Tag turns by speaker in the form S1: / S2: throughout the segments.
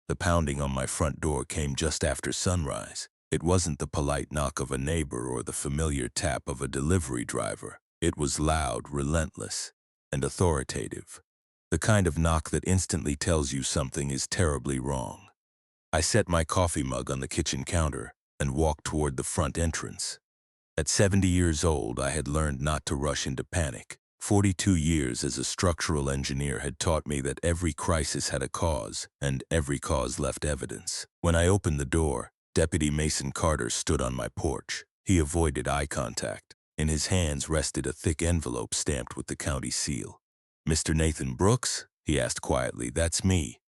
S1: The pounding on my front door came just after sunrise. It wasn't the polite knock of a neighbor or the familiar tap of a delivery driver. It was loud, relentless, and authoritative. The kind of knock that instantly tells you something is terribly wrong. I set my coffee mug on the kitchen counter and walked toward the front entrance. At 70 years old, I had learned not to rush into panic. 42 years as a structural engineer had taught me that every crisis had a cause, and every cause left evidence. When I opened the door, Deputy Mason Carter stood on my porch. He avoided eye contact. In his hands rested a thick envelope stamped with the county seal. "Mr. Nathan Brooks?" he asked quietly. "That's me."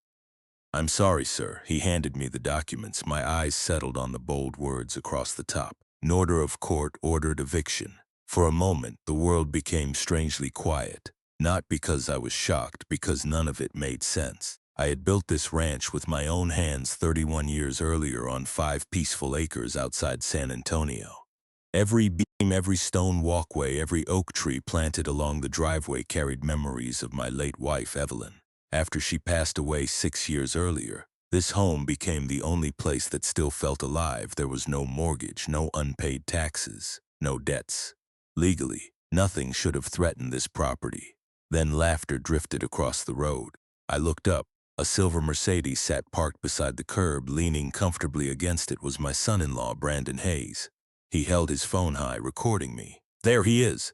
S1: "I'm sorry, sir." He handed me the documents. My eyes settled on the bold words across the top. "An order of court ordered eviction." For a moment, the world became strangely quiet. Not because I was shocked, because none of it made sense. I had built this ranch with my own hands 31 years earlier on 5 peaceful acres outside San Antonio. Every beam, every stone walkway, every oak tree planted along the driveway carried memories of my late wife, Evelyn. After she passed away 6 years earlier, this home became the only place that still felt alive. There was no mortgage, no unpaid taxes, no debts. Legally, nothing should have threatened this property. Then laughter drifted across the road. I looked up. A silver Mercedes sat parked beside the curb. Leaning comfortably against it was my son-in-law, Brandon Hayes. He held his phone high, recording me. "There he is,"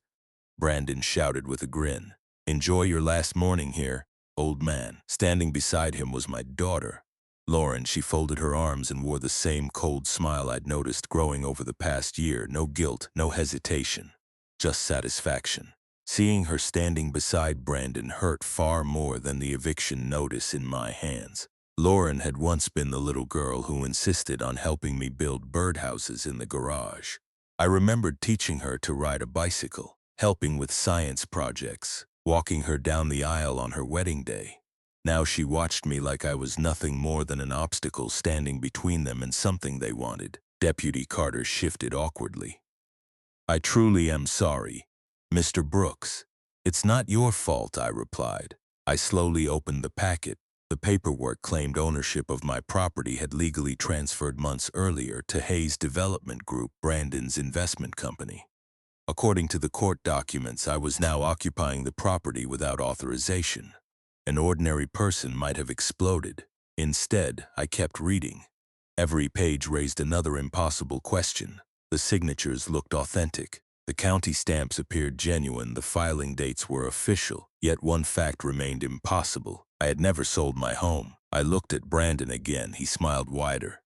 S1: Brandon shouted with a grin. "Enjoy your last morning here, old man." Standing beside him was my daughter, Lauren. She folded her arms and wore the same cold smile I'd noticed growing over the past year. No guilt, no hesitation, just satisfaction. Seeing her standing beside Brandon hurt far more than the eviction notice in my hands. Lauren had once been the little girl who insisted on helping me build birdhouses in the garage. I remembered teaching her to ride a bicycle, helping with science projects, walking her down the aisle on her wedding day. Now she watched me like I was nothing more than an obstacle standing between them and something they wanted. Deputy Carter shifted awkwardly. "I truly am sorry, Mr. Brooks." "It's not your fault," I replied. I slowly opened the packet. The paperwork claimed ownership of my property had legally transferred months earlier to Hayes Development Group, Brandon's investment company. According to the court documents, I was now occupying the property without authorization. An ordinary person might have exploded. Instead, I kept reading. Every page raised another impossible question. The signatures looked authentic. The county stamps appeared genuine. The filing dates were official. Yet one fact remained impossible. I had never sold my home. I looked at Brandon again. He smiled wider.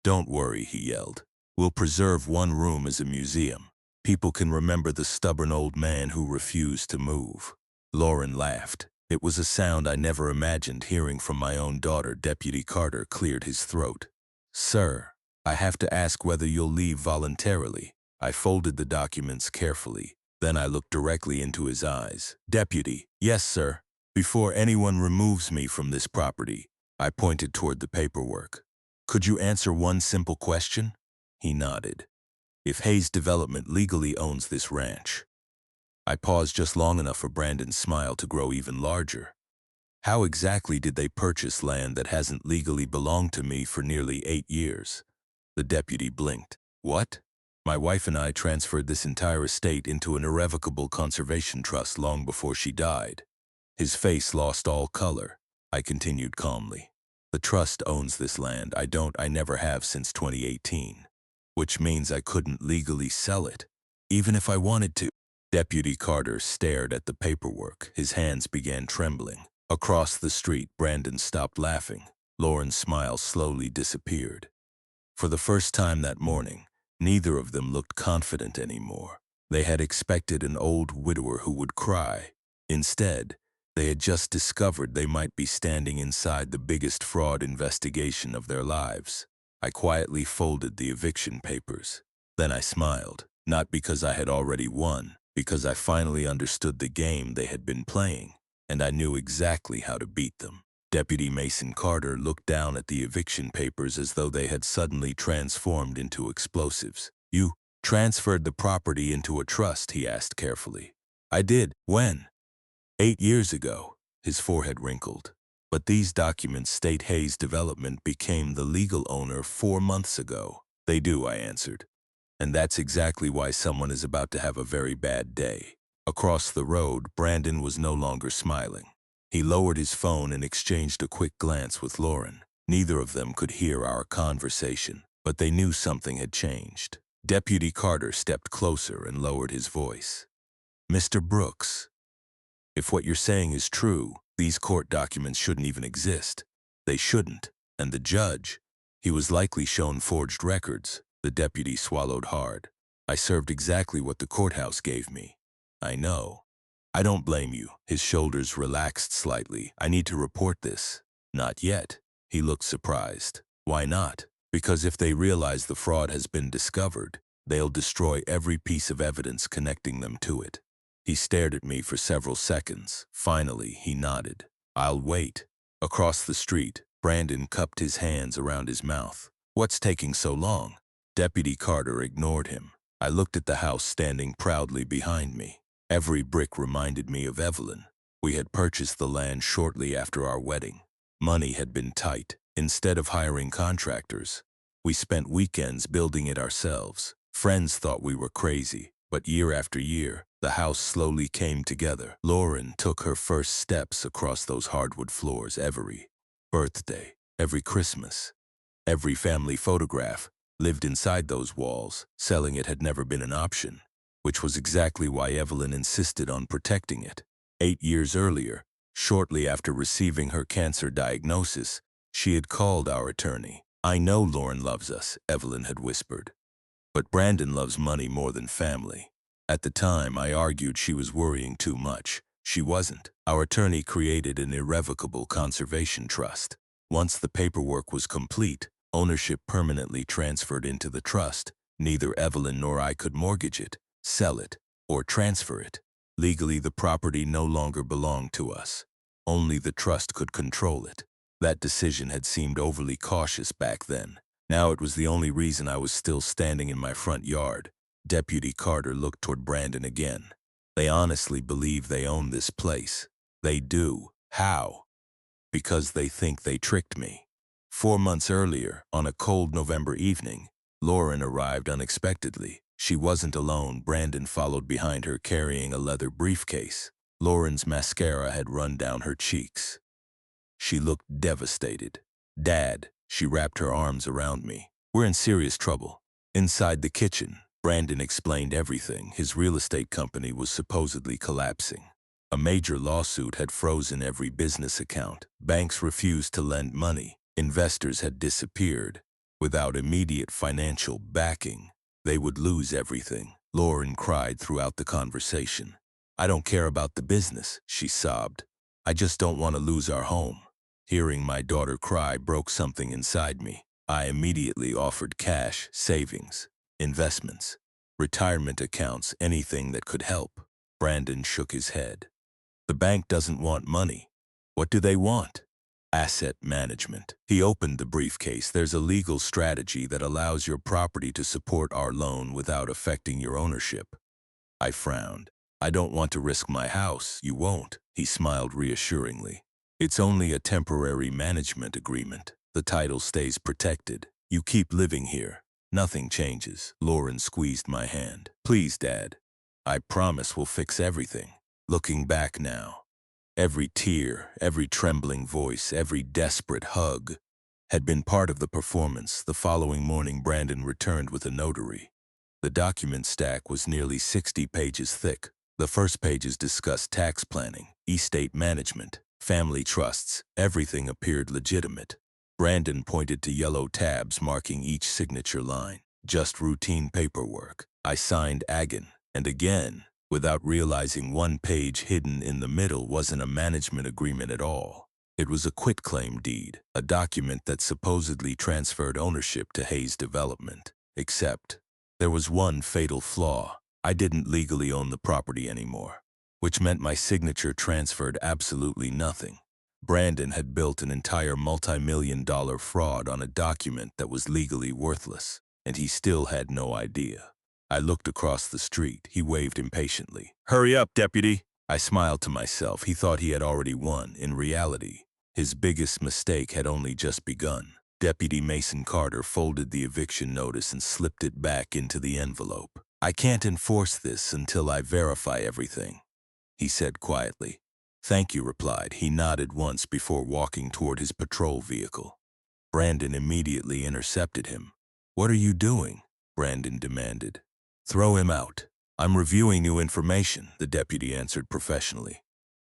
S1: "Don't worry," he yelled. "We'll preserve one room as a museum. People can remember the stubborn old man who refused to move." Lauren laughed. It was a sound I never imagined hearing from my own daughter. Deputy Carter cleared his throat. "Sir, I have to ask whether you'll leave voluntarily." I folded the documents carefully. Then I looked directly into his eyes. "Deputy." "Yes, sir." "Before anyone removes me from this property," I pointed toward the paperwork, "could you answer one simple question?" He nodded. "If Hayes Development legally owns this ranch." I paused just long enough for Brandon's smile to grow even larger. "How exactly did they purchase land that hasn't legally belonged to me for nearly 8 years? The deputy blinked. "What?" "My wife and I transferred this entire estate into an irrevocable conservation trust long before she died." His face lost all color. I continued calmly. "The trust owns this land. I don't. I never have since 2018. Which means I couldn't legally sell it, even if I wanted to." Deputy Carter stared at the paperwork. His hands began trembling. Across the street, Brandon stopped laughing. Lauren's smile slowly disappeared. For the first time that morning, neither of them looked confident anymore. They had expected an old widower who would cry. Instead, they had just discovered they might be standing inside the biggest fraud investigation of their lives. I quietly folded the eviction papers. Then I smiled, not because I had already won, because I finally understood the game they had been playing, and I knew exactly how to beat them. Deputy Mason Carter looked down at the eviction papers as though they had suddenly transformed into explosives. "You transferred the property into a trust?" he asked carefully. "I did." "When?" "8 years ago." His forehead wrinkled. But these documents state Hayes Development became the legal owner 4 months ago. They do, I answered. And that's exactly why someone is about to have a very bad day. Across the road, Brandon was no longer smiling. He lowered his phone and exchanged a quick glance with Lauren. Neither of them could hear our conversation, but they knew something had changed. Deputy Carter stepped closer and lowered his voice. Mr. Brooks, if what you're saying is true, these court documents shouldn't even exist. They shouldn't. And the judge, he was likely shown forged records. The deputy swallowed hard. I served exactly what the courthouse gave me. I know. I don't blame you. His shoulders relaxed slightly. I need to report this. Not yet. He looked surprised. Why not? Because if they realize the fraud has been discovered, they'll destroy every piece of evidence connecting them to it. He stared at me for several seconds. Finally, he nodded. I'll wait. Across the street, Brandon cupped his hands around his mouth. What's taking so long? Deputy Carter ignored him. I looked at the house standing proudly behind me. Every brick reminded me of Evelyn. We had purchased the land shortly after our wedding. Money had been tight. Instead of hiring contractors, we spent weekends building it ourselves. Friends thought we were crazy, but year after year, the house slowly came together. Lauren took her first steps across those hardwood floors every birthday, every Christmas. Every family photograph lived inside those walls. Selling it had never been an option, which was exactly why Evelyn insisted on protecting it. 8 years earlier, shortly after receiving her cancer diagnosis, she had called our attorney. I know Lauren loves us, Evelyn had whispered. But Brandon loves money more than family. At the time, I argued she was worrying too much. She wasn't. Our attorney created an irrevocable conservation trust. Once the paperwork was complete, ownership permanently transferred into the trust. Neither Evelyn nor I could mortgage it, sell it, or transfer it. Legally, the property no longer belonged to us. Only the trust could control it. That decision had seemed overly cautious back then. Now it was the only reason I was still standing in my front yard. Deputy Carter looked toward Brandon again. They honestly believe they own this place. They do. How? Because they think they tricked me. 4 months earlier, on a cold November evening, Lauren arrived unexpectedly. She wasn't alone. Brandon followed behind her carrying a leather briefcase. Lauren's mascara had run down her cheeks. She looked devastated. Dad, she wrapped her arms around me. We're in serious trouble. Inside the kitchen, Brandon explained everything. His real estate company was supposedly collapsing. A major lawsuit had frozen every business account. Banks refused to lend money. Investors had disappeared. Without immediate financial backing, they would lose everything. Lauren cried throughout the conversation. I don't care about the business, she sobbed. I just don't want to lose our home. Hearing my daughter cry broke something inside me. I immediately offered cash, savings, investments, retirement accounts, anything that could help. Brandon shook his head. The bank doesn't want money. What do they want? Asset management. He opened the briefcase. There's a legal strategy that allows your property to support our loan without affecting your ownership. I frowned. I don't want to risk my house. You won't. He smiled reassuringly. It's only a temporary management agreement. The title stays protected. You keep living here. Nothing changes. Lauren squeezed my hand. Please, Dad. I promise we'll fix everything. Looking back now, every tear, every trembling voice, every desperate hug had been part of the performance. The following morning, Brandon returned with a notary. The document stack was nearly 60 pages thick. The first pages discussed tax planning, estate management, family trusts. Everything appeared legitimate. Brandon pointed to yellow tabs marking each signature line. Just routine paperwork. I signed again and again, without realizing one page hidden in the middle wasn't a management agreement at all. It was a quitclaim deed, a document that supposedly transferred ownership to Hayes Development. Except, there was one fatal flaw. I didn't legally own the property anymore, which meant my signature transferred absolutely nothing. Brandon had built an entire multi-million-dollar fraud on a document that was legally worthless, and he still had no idea. I looked across the street. He waved impatiently. Hurry up, deputy. I smiled to myself. He thought he had already won. In reality, His biggest mistake had only just begun. Deputy Mason Carter folded the eviction notice and slipped it back into the envelope. "I can't enforce this until I verify everything," he said quietly. "Thank you," replied. He nodded once before walking toward his patrol vehicle. Brandon immediately intercepted him. "What are you doing?" Brandon demanded. "Throw him out. I'm reviewing new information," the deputy answered professionally.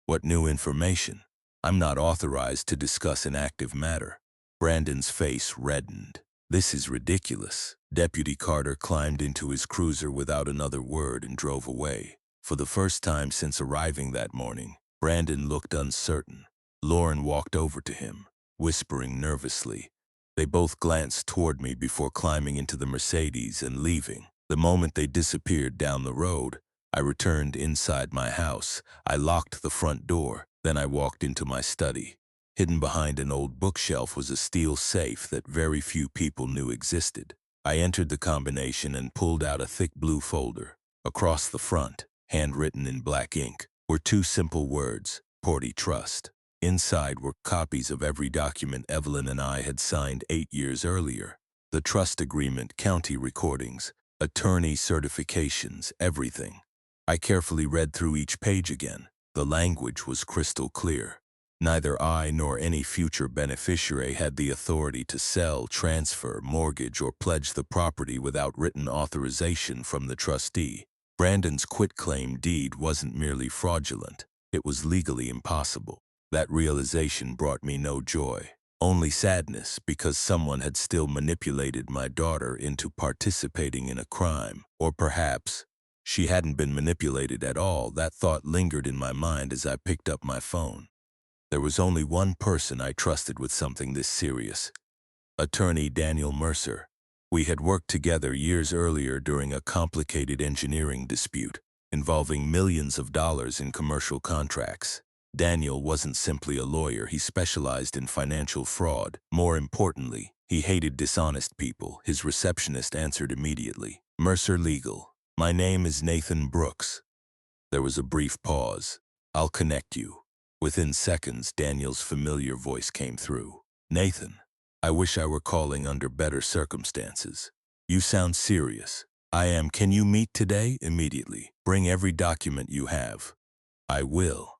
S1: "What new information? I'm not authorized to discuss an active matter." Brandon's face reddened. "This is ridiculous." Deputy Carter climbed into his cruiser without another word and drove away. For the first time since arriving that morning, Brandon looked uncertain. Lauren walked over to him, whispering nervously. They both glanced toward me before climbing into the Mercedes and leaving. The moment they disappeared down the road, I returned inside my house. I locked the front door. Then I walked into my study. Hidden behind an old bookshelf was a steel safe that very few people knew existed. I entered the combination and pulled out a thick blue folder. Across the front, handwritten in black ink, were two simple words: Porty Trust. Inside were copies of every document Evelyn and I had signed 8 years earlier. The trust agreement, county recordings, attorney certifications, everything. I carefully read through each page again. The language was crystal clear. Neither I nor any future beneficiary had the authority to sell, transfer, mortgage, or pledge the property without written authorization from the trustee. Brandon's quitclaim deed wasn't merely fraudulent, it was legally impossible. That realization brought me no joy, only sadness, because someone had still manipulated my daughter into participating in a crime. Or perhaps she hadn't been manipulated at all. That thought lingered in my mind as I picked up my phone. There was only one person I trusted with something this serious: Attorney Daniel Mercer. We had worked together years earlier during a complicated engineering dispute involving millions of dollars in commercial contracts. Daniel wasn't simply a lawyer, he specialized in financial fraud. More importantly, he hated dishonest people. His receptionist answered immediately. "Mercer Legal. My name is Nathan Brooks." There was a brief pause. "I'll connect you." Within seconds, Daniel's familiar voice came through. "Nathan, I wish I were calling under better circumstances. You sound serious." "I am. Can you meet today?" "Immediately. Bring every document you have." "I will."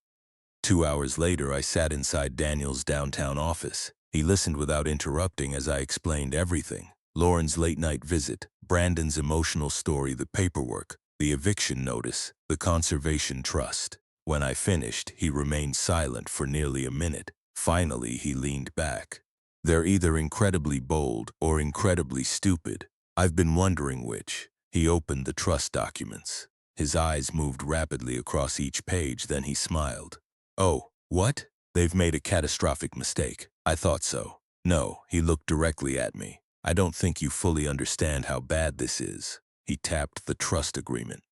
S1: 2 hours later, I sat inside Daniel's downtown office. He listened without interrupting as I explained everything. Lauren's late-night visit, Brandon's emotional story, the paperwork, the eviction notice, the conservation trust. When I finished, he remained silent for nearly a minute. Finally, he leaned back. "They're either incredibly bold or incredibly stupid. I've been wondering which." He opened the trust documents. His eyes moved rapidly across each page, then he smiled. "Oh, what? They've made a catastrophic mistake." "I thought so." "No," he looked directly at me. "I don't think you fully understand how bad this is." He tapped the trust agreement.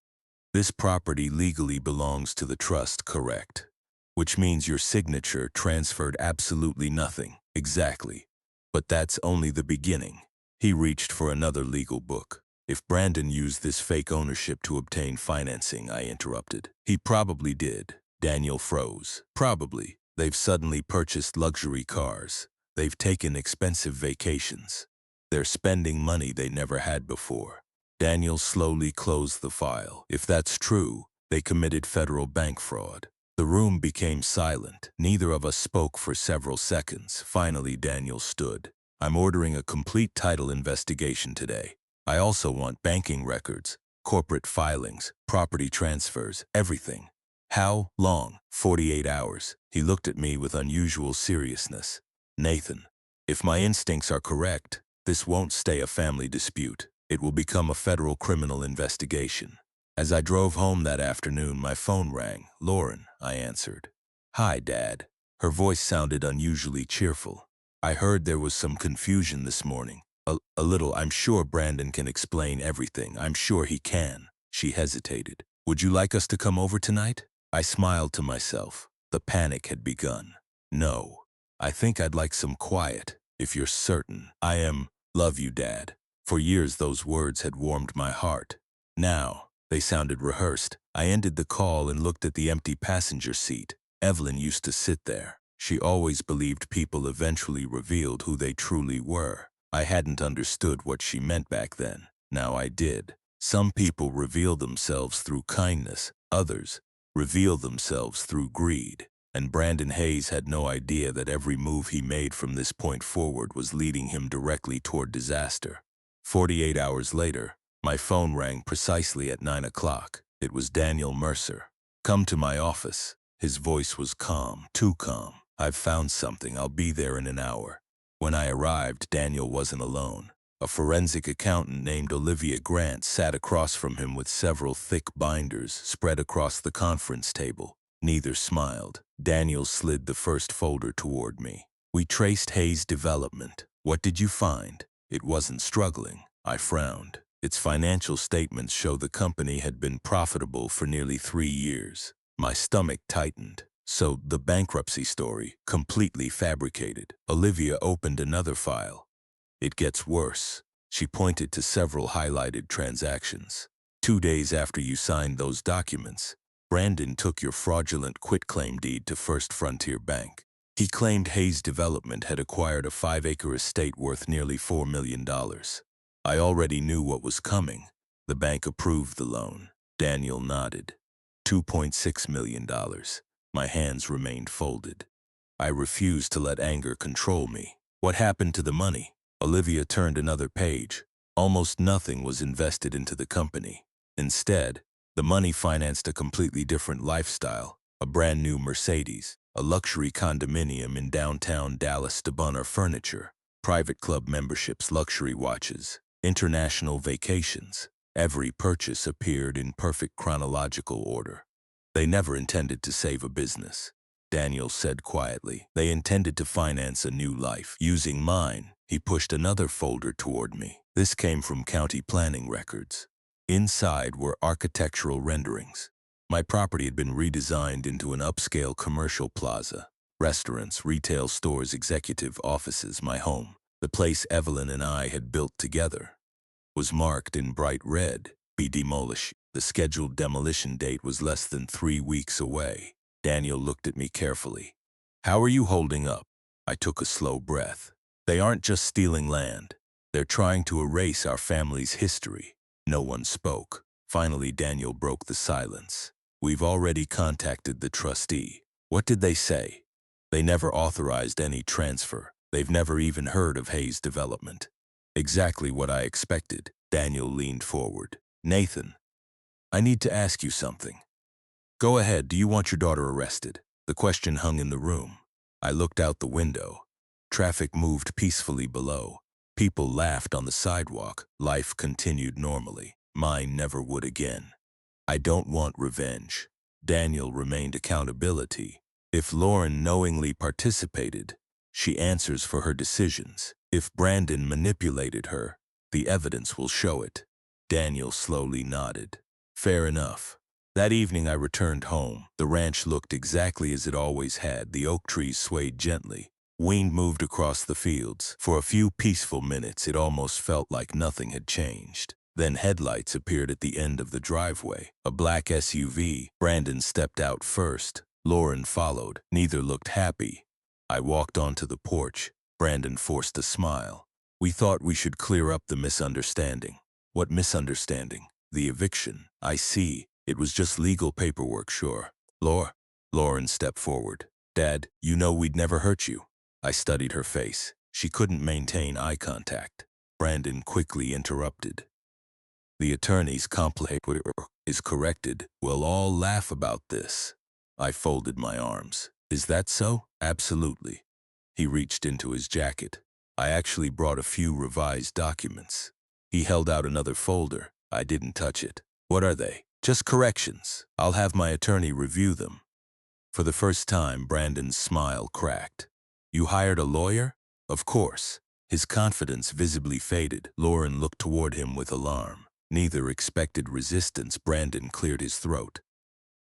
S1: "This property legally belongs to the trust, correct? Which means your signature transferred absolutely nothing." "Exactly. But that's only the beginning." He reached for another legal book. "If Brandon used this fake ownership to obtain financing," I interrupted. "He probably did." Daniel froze. "Probably. They've suddenly purchased luxury cars. They've taken expensive vacations. They're spending money they never had before." Daniel slowly closed the file. "If that's true, they committed federal bank fraud." The room became silent. Neither of us spoke for several seconds. Finally, Daniel stood. "I'm ordering a complete title investigation today. I also want banking records, corporate filings, property transfers, everything." "How long?" 48 hours. He looked at me with unusual seriousness. "Nathan, if my instincts are correct, this won't stay a family dispute. It will become a federal criminal investigation." As I drove home that afternoon, my phone rang. "Lauren," I answered. "Hi, Dad." Her voice sounded unusually cheerful. "I heard there was some confusion this morning." A little. "I'm sure Brandon can explain everything. I'm sure he can." She hesitated. "Would you like us to come over tonight?" I smiled to myself. The panic had begun. "No. I think I'd like some quiet, if you're certain." "I am. Love you, Dad." For years those words had warmed my heart. Now, they sounded rehearsed. I ended the call and looked at the empty passenger seat. Evelyn used to sit there. She always believed people eventually revealed who they truly were. I hadn't understood what she meant back then. Now I did. Some people reveal themselves through kindness, others reveal themselves through greed. And Brandon Hayes had no idea that every move he made from this point forward was leading him directly toward disaster. 48 hours later, my phone rang precisely at 9 o'clock. It was Daniel Mercer. "Come to my office." His voice was calm, too calm. "I've found something. I'll be there in an hour." When I arrived, Daniel wasn't alone. A forensic accountant named Olivia Grant sat across from him with several thick binders spread across the conference table. Neither smiled. Daniel slid the first folder toward me. "We traced Hayes' development. What did you find?" "It wasn't struggling." I frowned. Its financial statements show the company had been profitable for nearly 3 years. My stomach tightened. So the bankruptcy story, completely fabricated. Olivia opened another file. "It gets worse." She pointed to several highlighted transactions. 2 days after you signed those documents, Brandon took your fraudulent quitclaim deed to First Frontier Bank. He claimed Hayes Development had acquired a 5-acre estate worth nearly $4 million. I already knew what was coming. The bank approved the loan. Daniel nodded. $2.6 million. My hands remained folded. I refused to let anger control me. "What happened to the money?" Olivia turned another page. "Almost nothing was invested into the company. Instead, the money financed a completely different lifestyle, a brand new Mercedes, a luxury condominium in downtown Dallas to Bunner furniture, private club memberships, luxury watches, international vacations. Every purchase appeared in perfect chronological order. They never intended to save a business," Daniel said quietly. "They intended to finance a new life. Using mine." He pushed another folder toward me. This came from county planning records. Inside were architectural renderings. My property had been redesigned into an upscale commercial plaza. Restaurants, retail stores, executive offices, my home. The place Evelyn and I had built together was marked in bright red, "Be demolished." The scheduled demolition date was less than 3 weeks away. Daniel looked at me carefully. "How are you holding up?" I took a slow breath. "They aren't just stealing land. They're trying to erase our family's history." No one spoke. Finally, Daniel broke the silence. "We've already contacted the trustee." "What did they say?" "They never authorized any transfer. They've never even heard of Hayes Development." Exactly what I expected. Daniel leaned forward. "Nathan, I need to ask you something." "Go ahead. Do you want your daughter arrested?" The question hung in the room. I looked out the window. Traffic moved peacefully below. People laughed on the sidewalk. Life continued normally. Mine never would again. "I don't want revenge." Daniel remained accountability. "If Lauren knowingly participated, she answers for her decisions. If Brandon manipulated her, the evidence will show it." Daniel slowly nodded. "Fair enough." That evening I returned home. The ranch looked exactly as it always had. The oak trees swayed gently. Wind moved across the fields. For a few peaceful minutes, it almost felt like nothing had changed. Then headlights appeared at the end of the driveway. A black SUV. Brandon stepped out first. Lauren followed. Neither looked happy. I walked onto the porch. Brandon forced a smile. "We thought we should clear up the misunderstanding." "What misunderstanding?" "The eviction." "I see. It was just legal paperwork, sure." Lauren stepped forward. "Dad, you know we'd never hurt you." I studied her face. She couldn't maintain eye contact. Brandon quickly interrupted. "The attorney's complaint is corrected. We'll all laugh about this." I folded my arms. "Is that so?" "Absolutely." He reached into his jacket. "I actually brought a few revised documents." He held out another folder. I didn't touch it. "What are they?" "Just corrections. I'll have my attorney review them." For the first time, Brandon's smile cracked. "You hired a lawyer?" "Of course." His confidence visibly faded. Lauren looked toward him with alarm. Neither expected resistance. Brandon cleared his throat.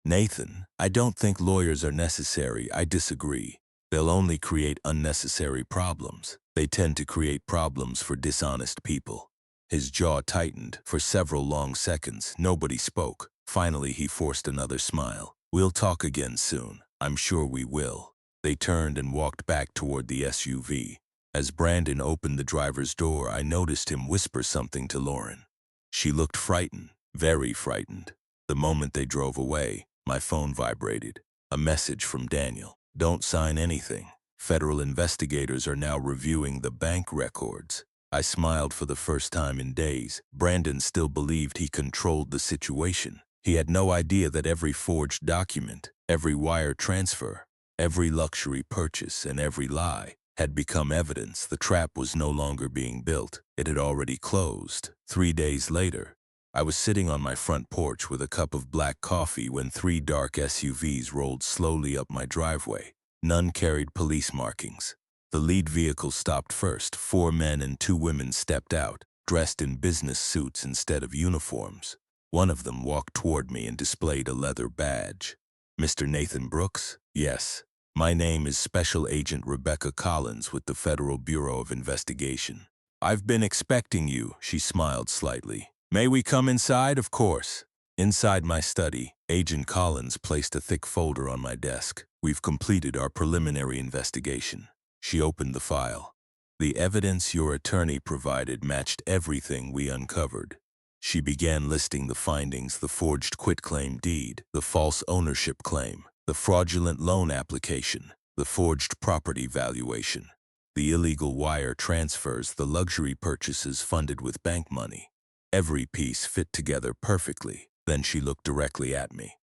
S1: "Nathan, I don't think lawyers are necessary. I disagree. They'll only create unnecessary problems. They tend to create problems for dishonest people." His jaw tightened. For several long seconds, nobody spoke. Finally, he forced another smile. "We'll talk again soon. I'm sure we will." They turned and walked back toward the SUV. As Brandon opened the driver's door, I noticed him whisper something to Lauren. She looked frightened, very frightened. The moment they drove away, my phone vibrated. A message from Daniel. Don't sign anything. Federal investigators are now reviewing the bank records. I smiled for the first time in days. Brandon still believed he controlled the situation. He had no idea that every forged document, every wire transfer, every luxury purchase, and every lie had become evidence. The trap was no longer being built. It had already closed. 3 days later, I was sitting on my front porch with a cup of black coffee when 3 dark SUVs rolled slowly up my driveway. None carried police markings. The lead vehicle stopped first. 4 men and 2 women stepped out, dressed in business suits instead of uniforms. One of them walked toward me and displayed a leather badge. Mr. Nathan Brooks? Yes. My name is Special Agent Rebecca Collins with the Federal Bureau of Investigation. I've been expecting you, she smiled slightly. May we come inside? Of course. Inside my study, Agent Collins placed a thick folder on my desk. We've completed our preliminary investigation. She opened the file. The evidence your attorney provided matched everything we uncovered. She began listing the findings: the forged quitclaim deed, the false ownership claim, the fraudulent loan application, the forged property valuation, the illegal wire transfers, the luxury purchases funded with bank money. Every piece fit together perfectly. Then she looked directly at me.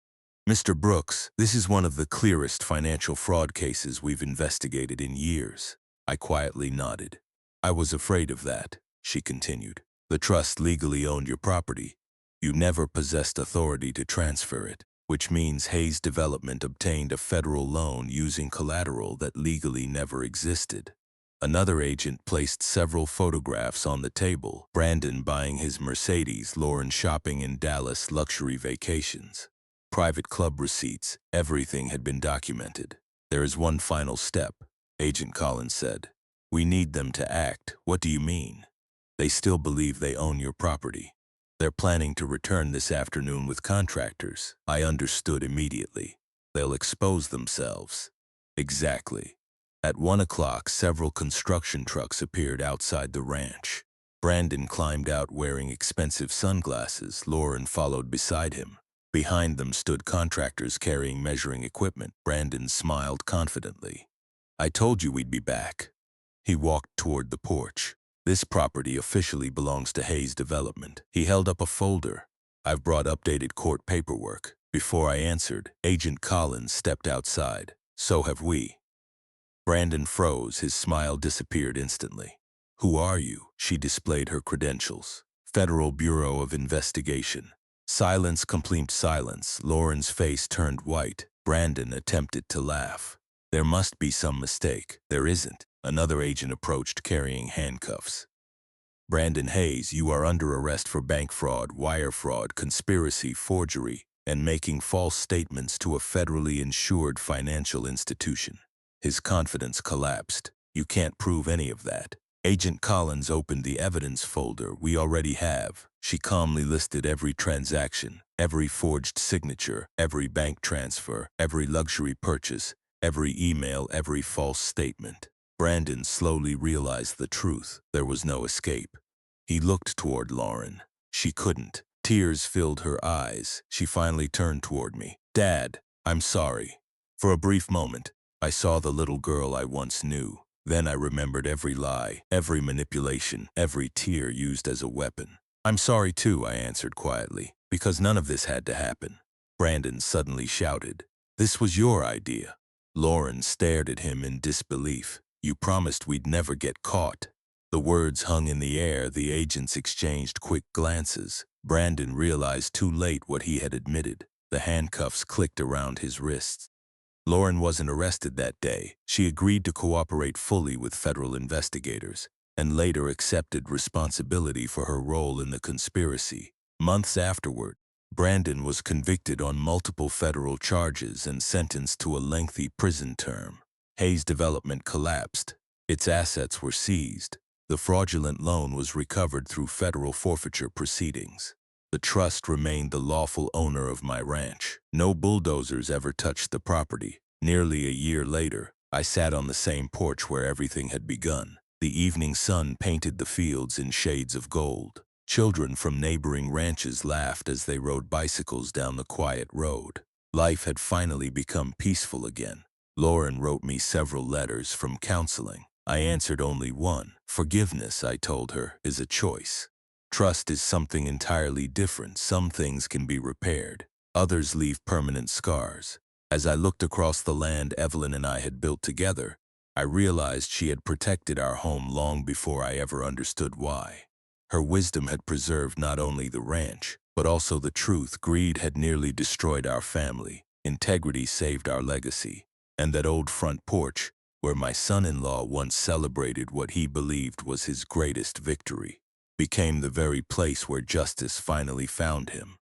S1: Mr. Brooks, this is one of the clearest financial fraud cases we've investigated in years. I quietly nodded. I was afraid of that, she continued. The trust legally owned your property. You never possessed authority to transfer it, which means Hayes Development obtained a federal loan using collateral that legally never existed. Another agent placed several photographs on the table: Brandon buying his Mercedes, Lauren shopping in Dallas, luxury vacations, private club receipts. Everything had been documented. There is one final step, Agent Collins said. We need them to act. What do you mean? They still believe they own your property. They're planning to return this afternoon with contractors. I understood immediately. They'll expose themselves. Exactly. At 1 o'clock, several construction trucks appeared outside the ranch. Brandon climbed out wearing expensive sunglasses. Lauren followed beside him. Behind them stood contractors carrying measuring equipment. Brandon smiled confidently. I told you we'd be back. He walked toward the porch. This property officially belongs to Hayes Development. He held up a folder. I've brought updated court paperwork. Before I answered, Agent Collins stepped outside. So have we. Brandon froze. His smile disappeared instantly. Who are you? She displayed her credentials. Federal Bureau of Investigation. Silence, complete silence. Lauren's face turned white. Brandon attempted to laugh. There must be some mistake. There isn't. Another agent approached carrying handcuffs. Brandon Hayes, you are under arrest for bank fraud, wire fraud, conspiracy, forgery, and making false statements to a federally insured financial institution. His confidence collapsed. You can't prove any of that. Agent Collins opened the evidence folder. We already have. She calmly listed every transaction, every forged signature, every bank transfer, every luxury purchase, every email, every false statement. Brandon slowly realized the truth. There was no escape. He looked toward Lauren. She couldn't. Tears filled her eyes. She finally turned toward me. Dad, I'm sorry. For a brief moment, I saw the little girl I once knew. Then I remembered every lie, every manipulation, every tear used as a weapon. I'm sorry too, I answered quietly, because none of this had to happen. Brandon suddenly shouted, "This was your idea." Lauren stared at him in disbelief. You promised we'd never get caught. The words hung in the air. The agents exchanged quick glances. Brandon realized too late what he had admitted. The handcuffs clicked around his wrists. Lauren wasn't arrested that day. She agreed to cooperate fully with federal investigators and later accepted responsibility for her role in the conspiracy. Months afterward, Brandon was convicted on multiple federal charges and sentenced to a lengthy prison term. Hayes Development collapsed. Its assets were seized. The fraudulent loan was recovered through federal forfeiture proceedings. The trust remained the lawful owner of my ranch. No bulldozers ever touched the property. Nearly a year later, I sat on the same porch where everything had begun. The evening sun painted the fields in shades of gold. Children from neighboring ranches laughed as they rode bicycles down the quiet road. Life had finally become peaceful again. Lauren wrote me several letters from counseling. I answered only one. Forgiveness, I told her, is a choice. Trust is something entirely different. Some things can be repaired. Others leave permanent scars. As I looked across the land Evelyn and I had built together, I realized she had protected our home long before I ever understood why. Her wisdom had preserved not only the ranch, but also the truth. Greed had nearly destroyed our family. Integrity saved our legacy. And that old front porch, where my son-in-law once celebrated what he believed was his greatest victory, became the very place where justice finally found him.